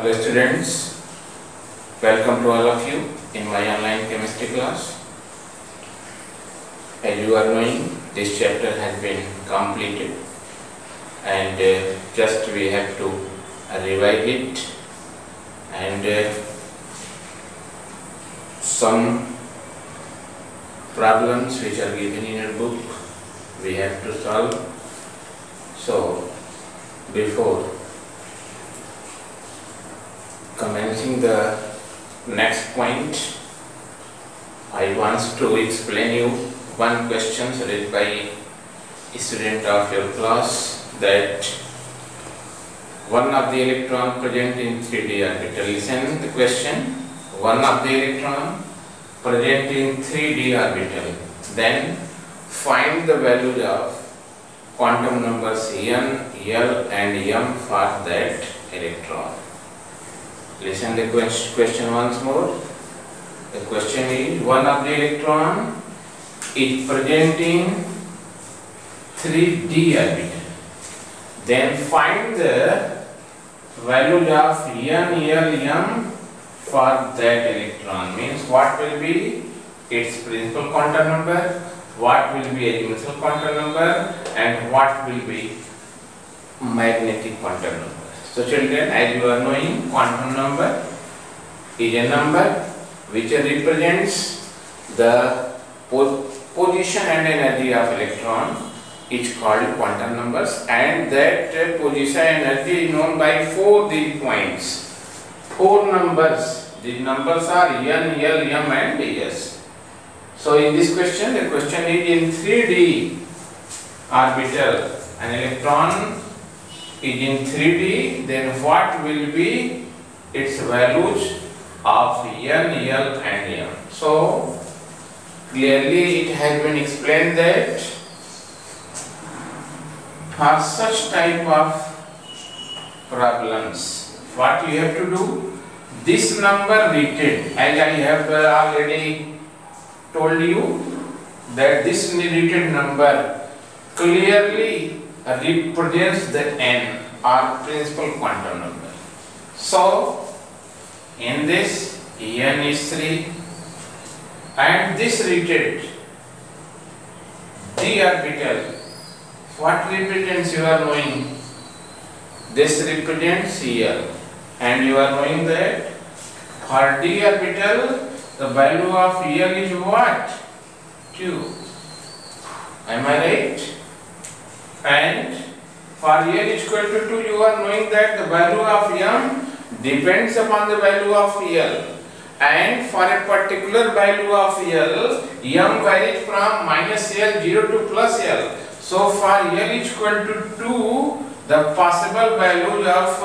Hello students, welcome to all of you in my online chemistry class. As you are knowing, this chapter has been completed and just we have to revise it and some problems which are given in your book we have to solve. So before commencing the next point, I want to explain you one question raised by a student of your class, that one of the electron present in 3D orbital. Listen the question. One of the electron present in 3D orbital. Then find the values of quantum numbers n, l and m for that electron. Listen the question once more. The question is, one of the electron is present in 3D orbital. Then find the values of n, l, m for that electron. Means what will be its principal quantum number, what will be azimuthal quantum number, and what will be magnetic quantum number. So children, as you are knowing, quantum number is a number which represents the position and energy of electron, is called quantum numbers, and that position and energy is known by four points. Four numbers. These numbers are n, l, m and s. So in this question, the question is, in 3D orbital, an electron is in 3D, then what will be its values of n, l and m. So clearly it has been explained that for such type of problems, what you have to do, this number written, as I have already told you, that this written number clearly represents the n, or principal quantum number. So in this, n is 3 and this written d orbital, what represents you are knowing? This represents l, and you are knowing that for d orbital the value of l is what? 2. Am I right? And for l is equal to 2, you are knowing that the value of m depends upon the value of l, and for a particular value of l, m varies from minus l 0 to plus l. So for l is equal to 2, the possible value of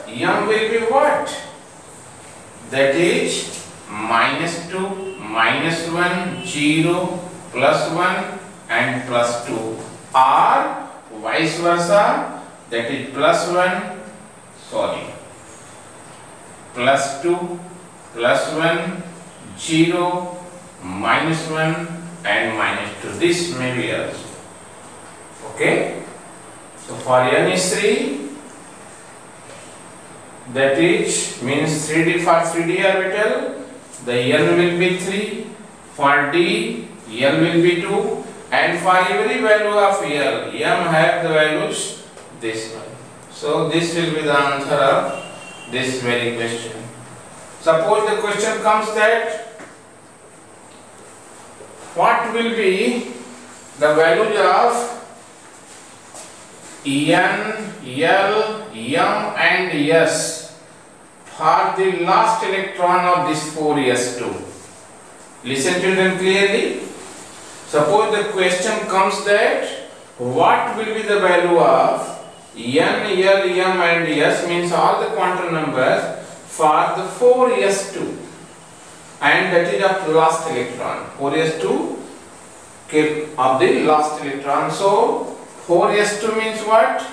m will be what? That is minus 2, minus 1, 0, plus 1 and plus 2, or vice versa, that is plus 1, plus 2, plus 1, 0, minus 1 and minus 2. This may be also. Okay? So for n is 3, that is means 3D, for 3D orbital, the n will be 3, for d, l will be 2, and for every value of l, m have the values this one. So this will be the answer of this very question. Suppose the question comes that what will be the values of n, l, m and s for the last electron of this 4s2. Listen children clearly. Suppose the question comes that what will be the value of n, l, m and s, means all the quantum numbers for the 4s2, and that is of last electron, 4s2 of the last electron. So 4s2 means what?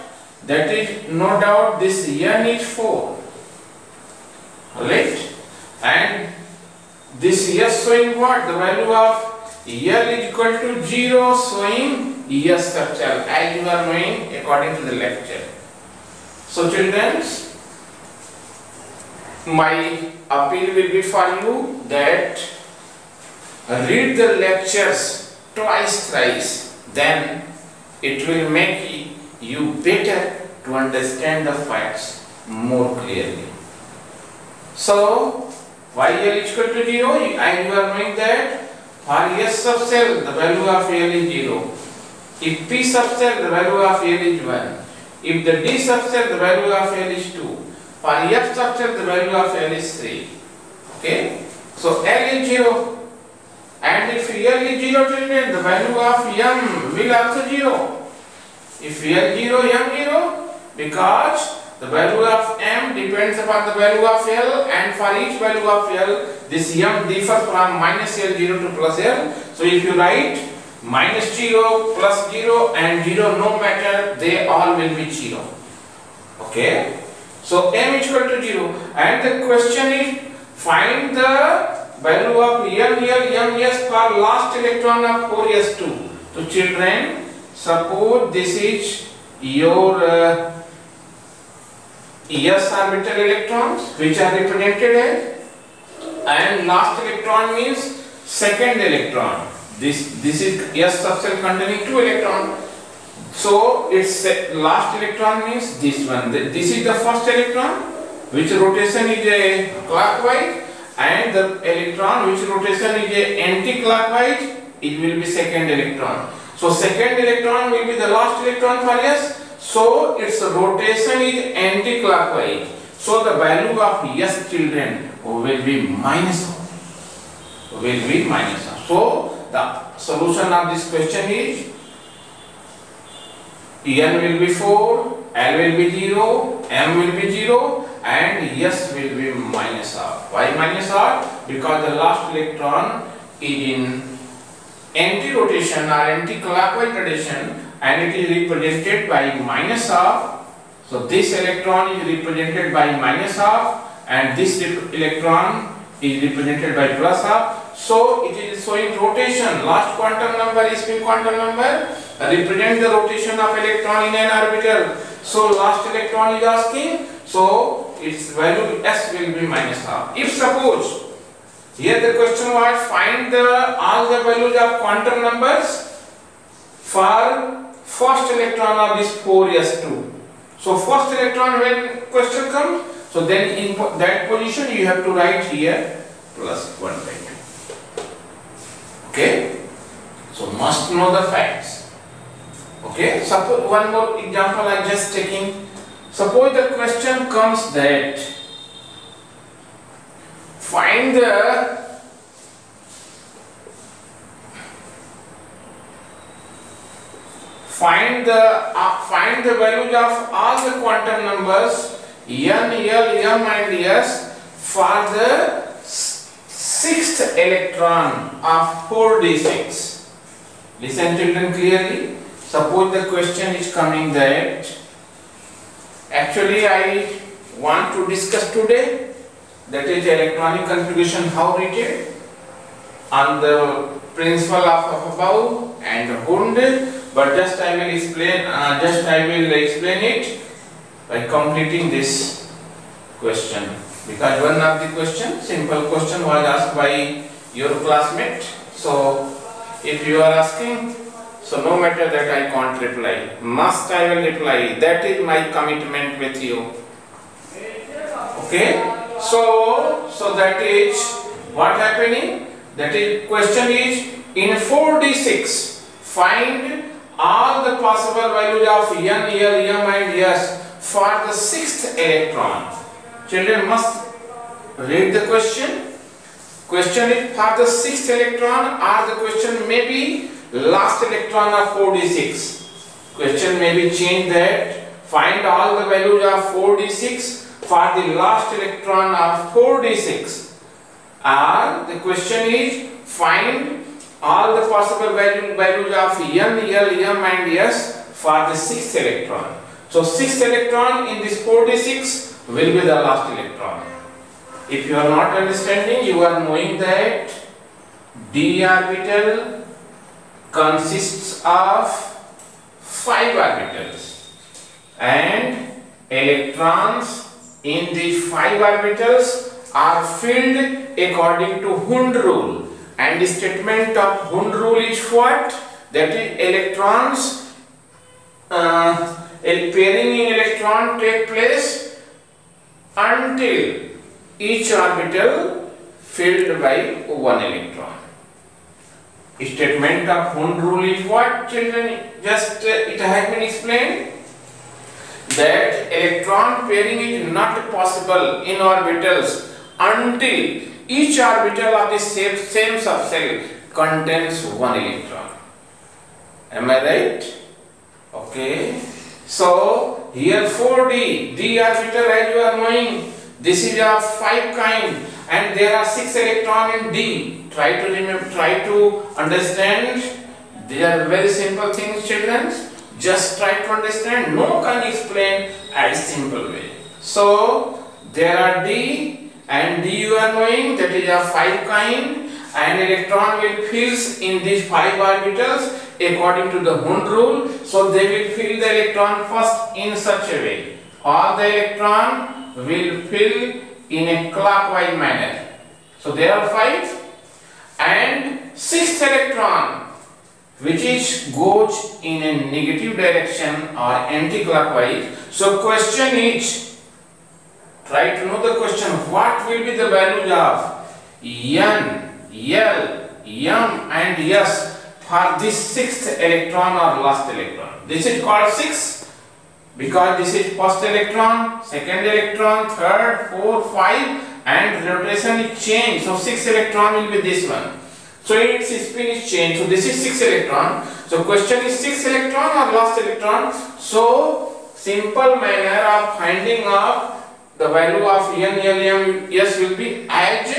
That is no doubt this n is 4, right? And this s showing what? The value of l is equal to 0, showing s structure, as you are knowing according to the lecture. So children, my appeal will be for you that read the lectures twice, thrice, then it will make you better to understand the facts more clearly. So, y is equal to 0, and you are knowing that for S sub cell the value of L is 0. If P sub cell the value of L is 1. If the D sub cell the value of L is 2. For F sub cell the value of L is 3. Okay? So L is 0. And if L is 0, children, the value of M will also 0. If L 0, M 0, because the value of M depends upon the value of L, and for each value of L, this M differs from minus L0 to plus L. So if you write minus 0, plus 0 and 0, no matter, they all will be 0. Okay? So M is equal to 0, and the question is find the value of Ms for last electron of 4s2. So children, suppose this is your s orbital electrons which are represented as, and last electron means second electron. This is s sub cell containing 2 electrons. So its last electron means this one. This is the first electron which rotation is a clockwise, and the electron which rotation is a anti-clockwise, it will be second electron. So second electron will be the last electron for S. So its rotation is anti-clockwise. So the value of S, children, will be minus 1. Will be minus 1. So the solution of this question is N will be 4, L will be 0, M will be 0, and S will be minus R. Why minus R? Because the last electron is in anti-rotation or anti-clockwise rotation, and it is represented by minus half. So this electron is represented by minus half, and this electron is represented by plus half. So it is showing rotation. Last quantum number is spin quantum number, represent the rotation of electron in an orbital. So last electron is asking, so its value S will be minus half. If suppose here the question was find all the values of quantum numbers for first electron of this 4s2. So first electron, when question comes, so then in that position you have to write here plus 1 by 2. Okay? So must know the facts. Okay? Suppose one more example I just taking. Suppose the question comes that find the values of all the quantum numbers N, L, M and S for the sixth electron of 4d6. Listen children clearly. Suppose the question is coming that actually I want to discuss today, that is electronic configuration, how written on the principle of above and Hund, but just I will explain it by completing this question, because one of the question, simple question, was asked by your classmate. So if you are asking, so no matter that I can't reply, must I will reply. That is my commitment with you. Okay? So that is what happening. That is question is in 4d6 find all the possible values of N, L, M and S for the sixth electron. Children must read the question. Question is for the sixth electron, or the question may be last electron of 4d6. Question may be changed that find all the values of 4d6 for the last electron of 4d6. Or the question is find all the possible values of N, L, M and S for the sixth electron. So sixth electron in this 4d6 will be the last electron. If you are not understanding, you are knowing that d orbital consists of 5 orbitals and electrons in these 5 orbitals are filled according to Hund rule, and the statement of Hund rule is what? That is, electrons, a pairing in electron take place until each orbital filled by 1 electron. Statement of Hund rule is what, children? Just it has been explained that electron pairing is not possible in orbitals until each orbital of the same subcell contains 1 electron. Am I right? Okay. So here 4d, d orbital, as you are knowing, this is of 5 kind and there are 6 electrons in d. Try to remember, try to understand. These are very simple things, children. Just try to understand. No one can explain as simple way. So there are d, and d you are knowing that is a 5 kind, and electron will fills in these 5 orbitals according to the Hund rule. So they will fill the electron first in such a way. All the electron will fill in a clockwise manner. So there are 5, and 6th electron, which is goes in a negative direction or anti-clockwise. So question is, try to know the question, what will be the values of N, L, M and S for this 6th electron or last electron? This is called 6 because this is first electron, second electron, third, fourth, 5, and rotation is changed. So 6 electron will be this one. So its spin is changed. So this is 6 electron. So question is 6 electron or last electron. So simple manner of finding of the value of N, L, M, S will be as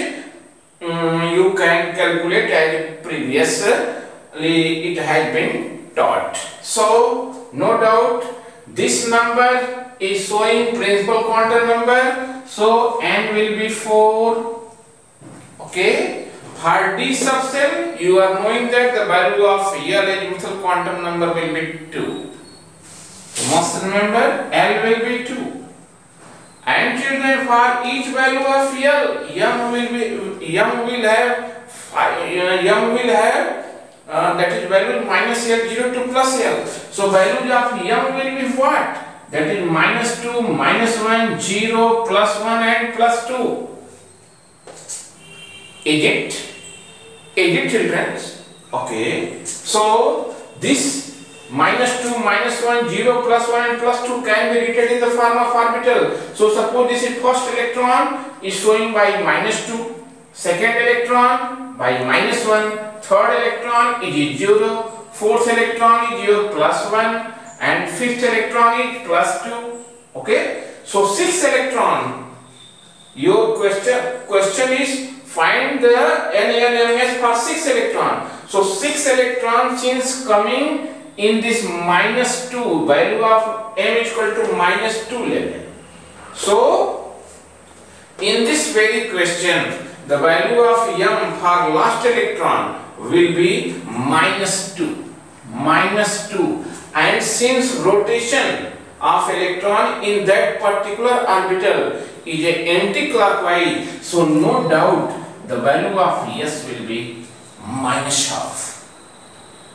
you can calculate as previously it has been taught. So no doubt this number is showing principal quantum number. So n will be 4. Okay. For d subcell, you are knowing that the value of L as universal quantum number will be 2. You must remember L will be 2. And children, for each value of L, M will have that is value minus L 0 to plus L. So value of M will be what? That is minus 2, minus 1, 0, plus 1 and plus 2. Is it children? Okay. So this minus 2, minus 1, 0, plus 1 and plus 2 can be written in the form of orbital. So suppose this is first electron is showing by minus 2, second electron by minus 1, third electron is 0, fourth electron is 0 plus 1 and fifth electron is plus 2. Okay. So 6 electron. Your question is find the NALMS for 6 electron. So 6 electron since coming in this minus 2, value of M is equal to minus 2 level. So in this very question, the value of M for last electron will be minus 2. And since rotation of electron in that particular orbital is a anti-clockwise, so no doubt the value of S will be minus half.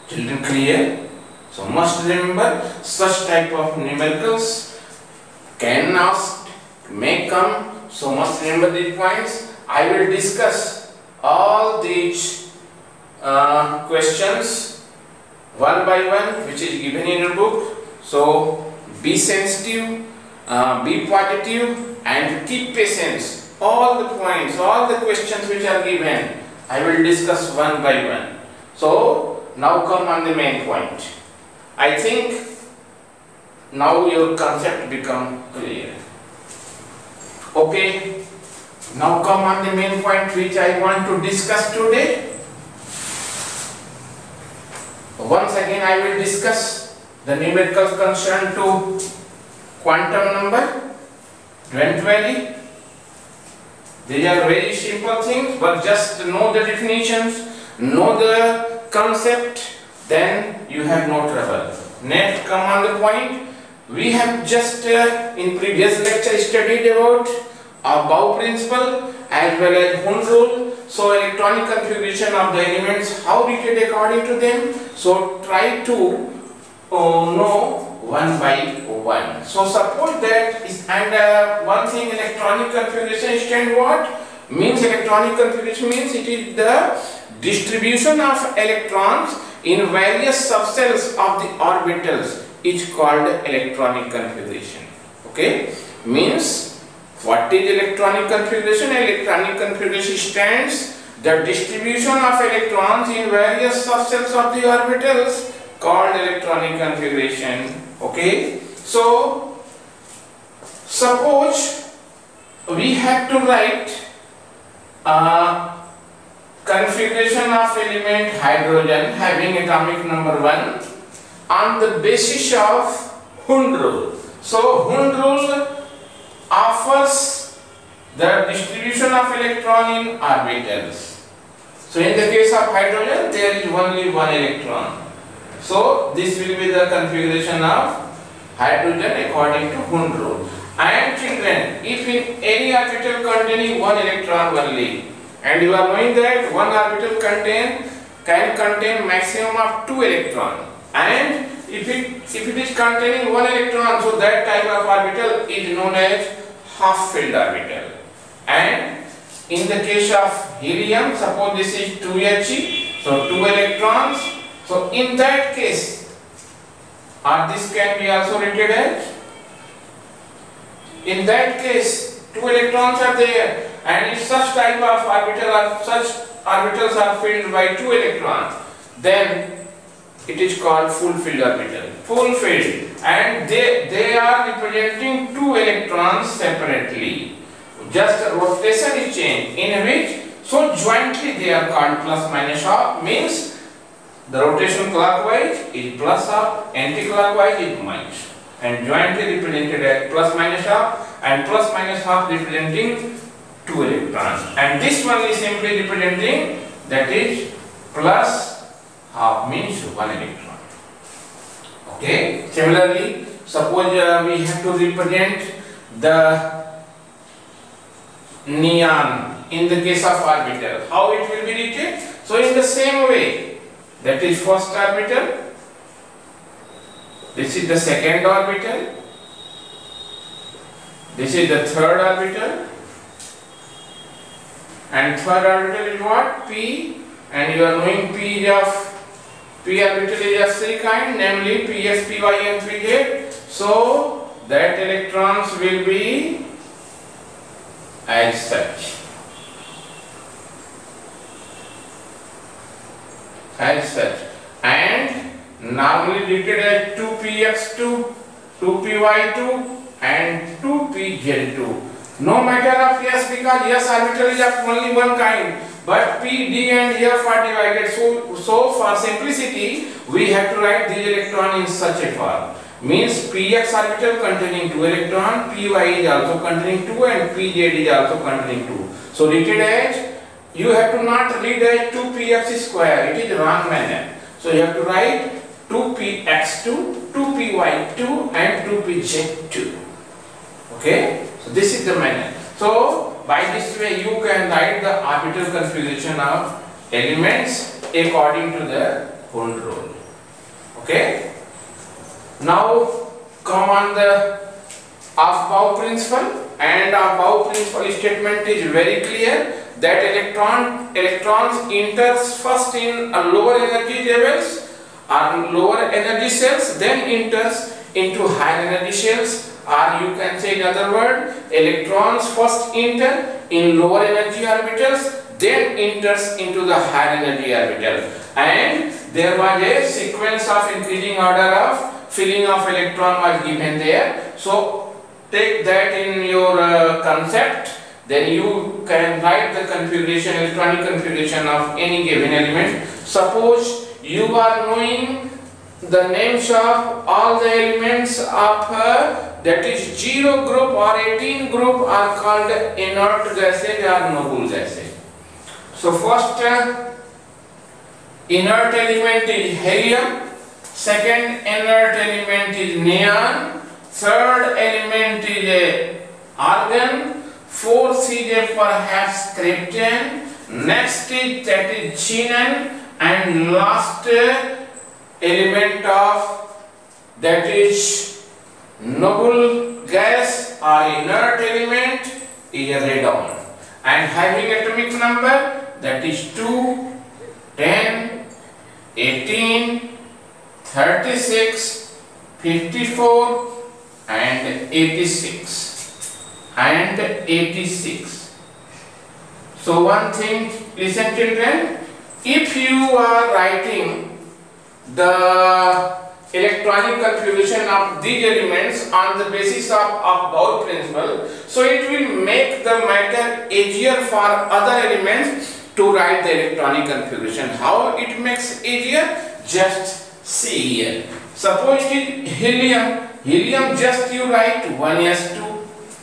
Children, clear? So must remember such type of numericals can ask, may come. So must remember these points. I will discuss all these questions one by one, which is given in your book. So be sensitive, be positive, and keep patience. All the points, all the questions which are given, I will discuss one by one. So now come on the main point. I think now your concept become clear. Okay. Now come on the main point which I want to discuss today. Once again I will discuss the numericals concerned to quantum number. Don't worry. These are very simple things, but just know the definitions, know the concept, then you have no trouble. Next, come on the point. we have just in previous lecture studied about Bow principle as well as Hund rule. So electronic configuration of the elements, how written according to them. So try to know one by one. So suppose that is, and one thing, electronic configuration stand what? Means electronic configuration means it is the distribution of electrons in various subcells of the orbitals is called electronic configuration. Okay, means what is electronic configuration? Electronic configuration stands the distribution of electrons in various subcells of the orbitals called electronic configuration. Okay, so suppose we have to write configuration of element hydrogen having atomic number 1 on the basis of Hund rule. So Hund rule offers the distribution of electron in orbitals. So in the case of hydrogen there is only one electron. So this will be the configuration of hydrogen according to Hund rule. And children, if in any orbital containing one electron only, and you are knowing that one orbital can contain maximum of 2 electrons, and if it is containing one electron, so that type of orbital is known as half filled orbital. And in the case of helium, suppose this is 2He, so 2 electrons. So in that case, or this can be also written as, in that case 2 electrons are there, and if such type of orbital or such orbitals are filled by 2 electrons, then it is called full filled orbital. Full filled, and they are representing 2 electrons separately. Just rotation is changed, in which so jointly they are called plus minus half, means the rotation clockwise is plus half, anti-clockwise is minus, and jointly represented as plus minus half, and plus minus half representing 2 electrons, and this one is simply representing, that is plus half means 1 electron. Okay. Similarly, suppose we have to represent the neon in the case of orbital. How it will be written? So in the same way, that is first orbital, this is the second orbital, this is the third orbital, and third orbital is what? P, and you are knowing P orbital is of 3 kind, namely Ps, Py and Pz. So that electrons will be as such. And normally written as 2px2, 2py2 and 2pz2. No matter of s, because s orbital is of only one kind, but p, d and f are divided. So for simplicity we have to write these electrons in such a form. Means px orbital containing 2 electrons, py is also containing 2 and pz is also containing 2. So written as, you have to not read as 2px square, it is wrong manner. So you have to write 2px2, 2py2 and 2pz2. Okay, so this is the manner. So by this way you can write the orbital configuration of elements according to the Hund rule. Okay. Now come on the Aufbau principle, and Aufbau principle statement is very clear that electrons enters first in a lower energy levels or lower energy cells, then enters into higher energy cells, or you can say in other word, electrons first enter in lower energy orbitals, then enters into the higher energy orbital, and there was a sequence of increasing order of filling of electron was given there. So take that in your concept, then you can write the configuration, electronic configuration of any given element. Suppose you are knowing the names of all the elements of that is 0 group or 18 group are called inert gases or noble gases. So first inert element is helium, second inert element is neon, third element is a argon, fourth is a perhaps krypton, next is that is xenon, and last element of that is noble gas or inert element is a radon, and having atomic number that is 2, 10, 18, 36, 54 and 86 and 86. So one thing, listen children, if you are writing the electronic configuration of these elements on the basis of Bohr principle, so it will make the matter easier for other elements to write the electronic configuration. How it makes easier? Just see here. Suppose it is helium. Helium just you write 1s2.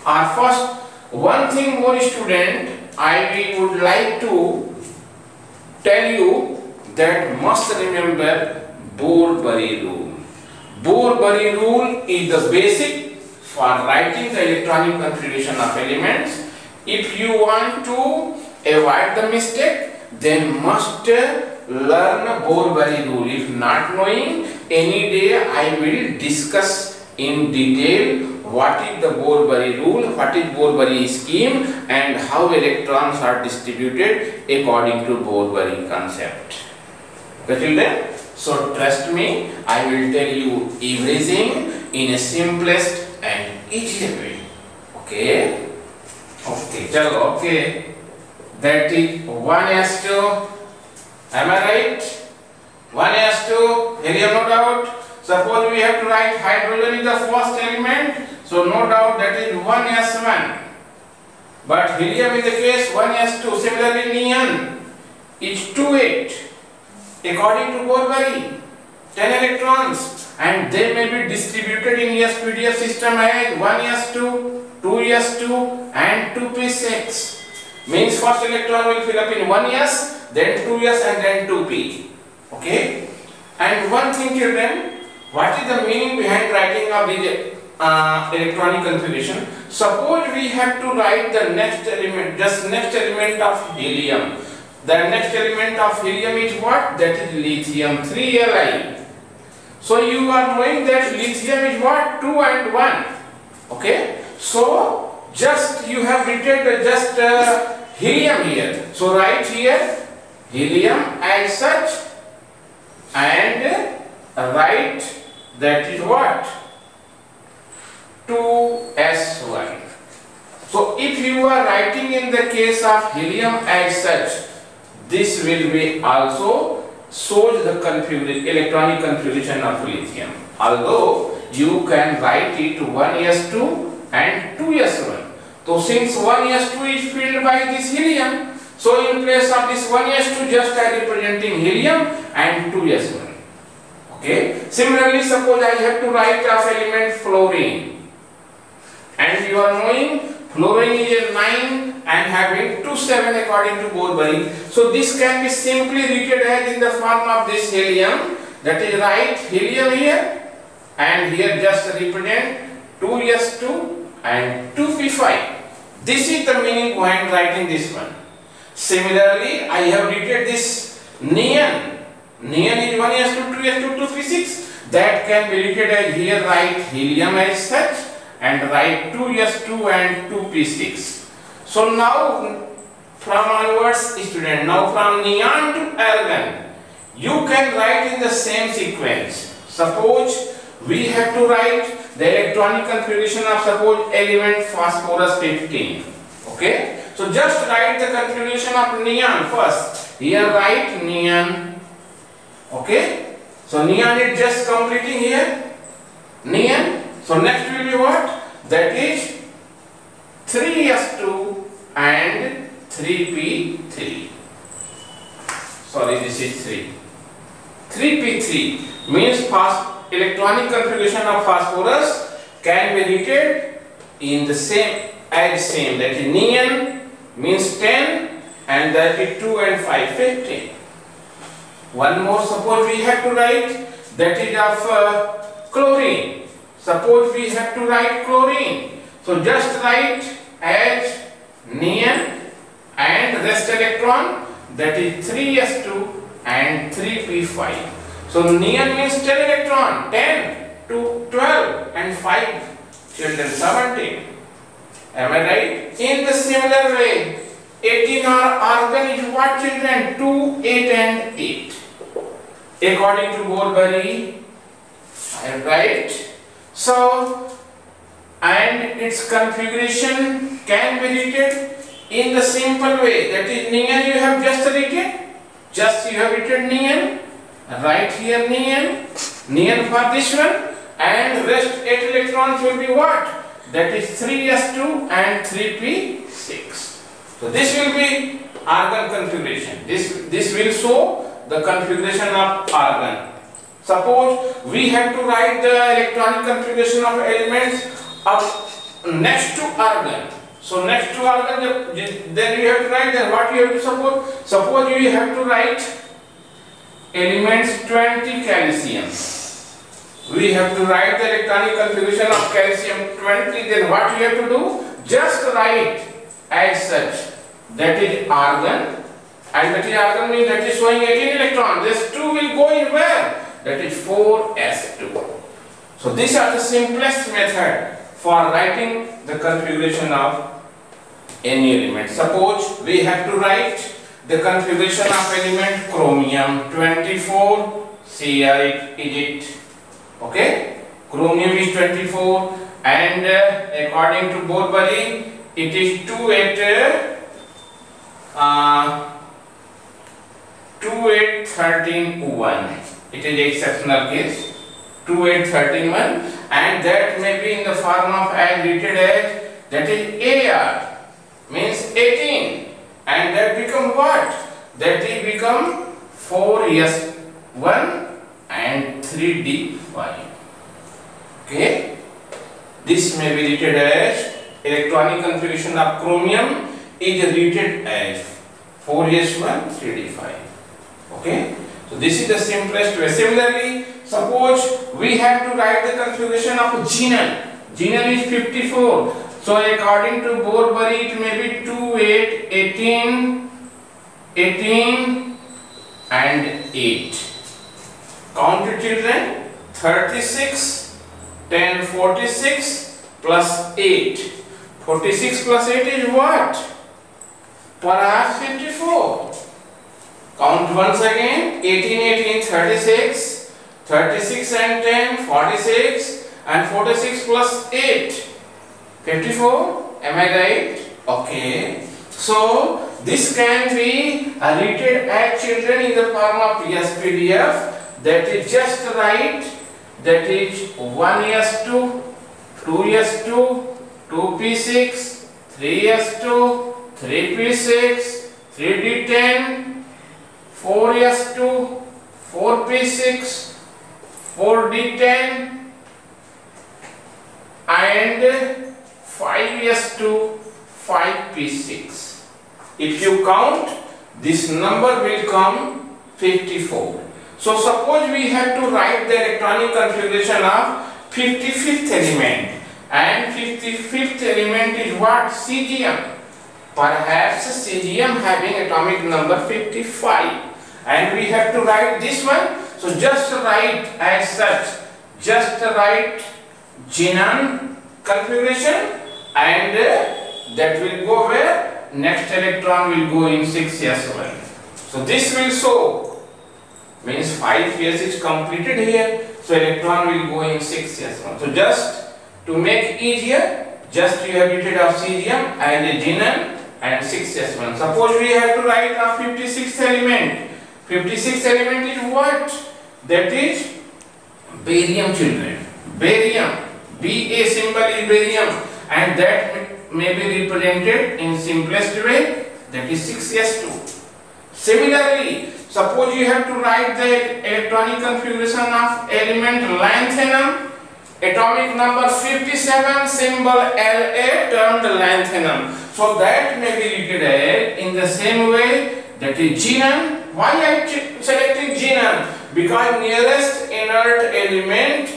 Or first, one thing more student, I would like to tell you that must remember Bohr-Bury rule. Bohr-Bury rule is the basic for writing the electronic configuration of elements. If you want to avoid the mistake, then must learn Bohr-Bury rule. If not knowing, any day I will discuss in detail what is the Bohr-Bury rule, what is Bohr-Bury scheme, and how electrons are distributed according to Bohr-Bury concept. Okay children? So trust me, I will tell you everything in a simplest and easier way. Okay? Okay, chalo, okay. That is 1s2. Am I right? 1s2, helium, no doubt. Suppose we have to write hydrogen is the first element, so no doubt that is 1s1. But helium is the case 1s2. Similarly, neon is 2,8. According to Bohr-Bury, 10 electrons, and they may be distributed in PDF system as 1s2, 2s2 and 2p6. Means first electron will fill up in 1s, then 2s and then 2p. Okay? And one thing children, what is the meaning behind writing of the electronic configuration? Suppose we have to write the next element, just next element of helium. The next element of helium is what? That is lithium, 3Li. So you are knowing that lithium is what? 2 and 1. Okay? So just you have written just helium here. So write here helium as such and write that is what? 2s1. So if you are writing in the case of helium as such, this will be also shows the electronic configuration of lithium. Although you can write it 1s2 and 2s1. So since 1s2 is filled by this helium, so in place of this 1s2 just I representing helium and 2s1. Okay. Similarly, suppose I have to write of element fluorine, and you are knowing fluorine is a 9 and having 2,7 according to Bohr-Bury. So this can be simply written as in the form of this helium. That is right, helium here, and here just represent 2s2 and 2p5. This is the meaning behind writing this one. Similarly, I have written this neon. Neon is 1s2, 2s2, 2p6. That can be written as here write helium as such and write 2s2 and 2p6. So now from onwards student, now from neon to argon, you can write in the same sequence. Suppose we have to write the electronic configuration of suppose element phosphorus 15. Okay? So just write the configuration of neon first. Here write neon. Okay? So neon is just completing here. Neon. So next will be what? That is 3s2 and 3p3. Sorry, this is 3. 3p3 means electronic configuration of phosphorus can be written in the same as same. That is neon means 10 and that is 2 and 5, 15. One more suppose we have to write that is of chlorine. Suppose we have to write chlorine. So just write as neon and rest electron, that is 3s2 and 3p5. So neon means 10 electron, 10 to 12 and 5 children 17. Am I right? In the similar way, 18 argon is what children? 2, 8 and 8. According to Borbori, I am right. So, and its configuration can be written in the simple way, that is neon you have just written. Just you have written neon. Right here neon for this one, and rest 8 electrons will be what? That is 3s2 and 3p6. So this will be argon configuration. This will show the configuration of argon. Suppose we have to write the electronic configuration of elements of next to argon. So next to argon, then you have to write, then what you have to suppose? Suppose you have to write elements 20 calcium. We have to write the electronic configuration of calcium 20. Then what you have to do? Just write as such. That is argon. And that is argon means that is showing 18 electrons. This 2 will go in where? That is 4s2. So these are the simplest method for writing the configuration of any element. Suppose we have to write the configuration of element chromium 24. See here is it. Okay, chromium is 24, and according to Borbori, it is 2, 8, 13, 1. It is exceptional case. 2, 8, 13, 1, and that may be in the form of as written as, that is AR, means 18, and that become what? That is become 4s1 and 3d5. Okay, this may be written as electronic configuration of chromium is written as 4s1 3d5. Okay, so this is the simplest way. Similarly, suppose we have to write the configuration of xenon. Xenon is 54. So according to Borbori, it may be 2, 8, 18, 18 and 8. Count it children. 36, 10, 46 plus 8. 46 plus 8 is what? Perhaps 54. Count once again. 18, 18, 36. 36 and 10, 46. And 46 plus 8. 54. Am I right? Okay. So this can be written as children in the form of SPDF. That is just write, that is 1s2, 2s2, 2p6, 3s2, 3p6, 3d10, 4s2, 4p6, 4d10 and 5s2, 5p6. If you count, this number will come 54. So suppose we have to write the electronic configuration of 55th element, and 55th element is what? Cesium. Perhaps cesium having atomic number 55, and we have to write this one. So just write as such, just write xenon configuration, and that will go where? Next electron will go in 6s1. So this will show, means 5s is completed here, so electron will go in 6s1. So just to make easier, just you have written of cesium and a xenon and 6s1. Suppose we have to write a 56th element. 56th element is what? That is barium children. Barium. Ba symbol is barium, and that may be represented in simplest way, that is 6s2. Similarly, suppose you have to write the electronic configuration of element lanthanum, atomic number 57, symbol La, termed lanthanum. So that may be written in the same way, that is xenon. Why I selected xenon? Because nearest inert element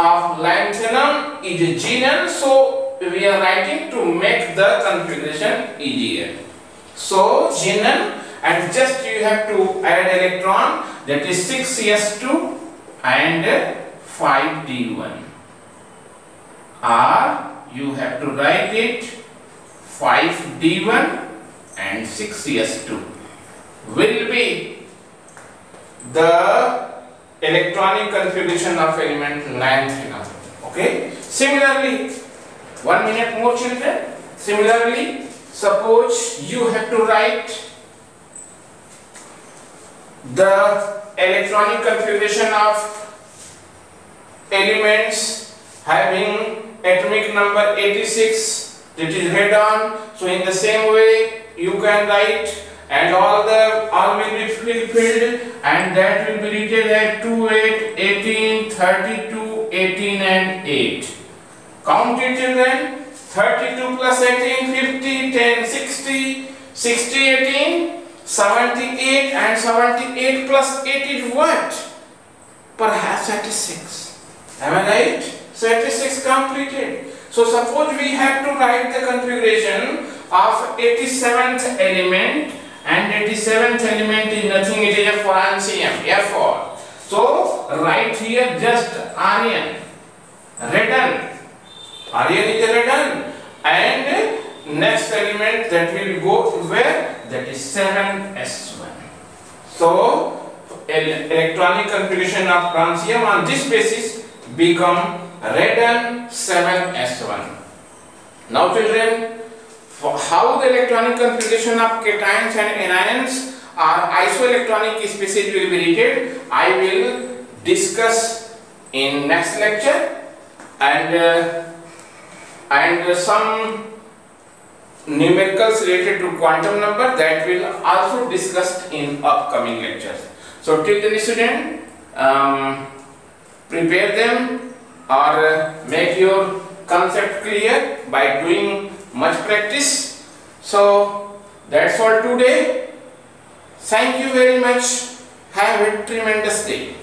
of lanthanum is Gn, so we are writing to make the configuration easier. So Gn, and just you have to add electron, that is 6s2 and 5d1, or you have to write it 5d1 and 6s2 will be the electronic configuration of element lanthanum. Okay. Similarly, 1 minute more, children. Similarly, suppose you have to write the electronic configuration of elements having atomic number 86, that is radon. So in the same way you can write, and all will be filled, and that will be written at 2, 8, 18, 32, 18 and 8. Count it, children. 32 plus 18, 50, 10, 60, 60, 18, 78, and 78 plus 8 is what? Perhaps 86. Am I right? So 86 completed. So suppose we have to write the configuration of 87th element, and 87th element is nothing, it is a francium, F4. So write here just Aryan, radon. Aryan is a radon, and next element that will go where? That is 7s1. So electronic configuration of francium on this basis become radon 7s1. Now children, for how the electronic configuration of cations and anions or isoelectronic species will be written, I will discuss in next lecture, and some numericals related to quantum number that will also discussed in upcoming lectures. So till then, student, prepare them or make your concept clear by doing much practice. So that's all today. Thank you very much. Have a tremendous day.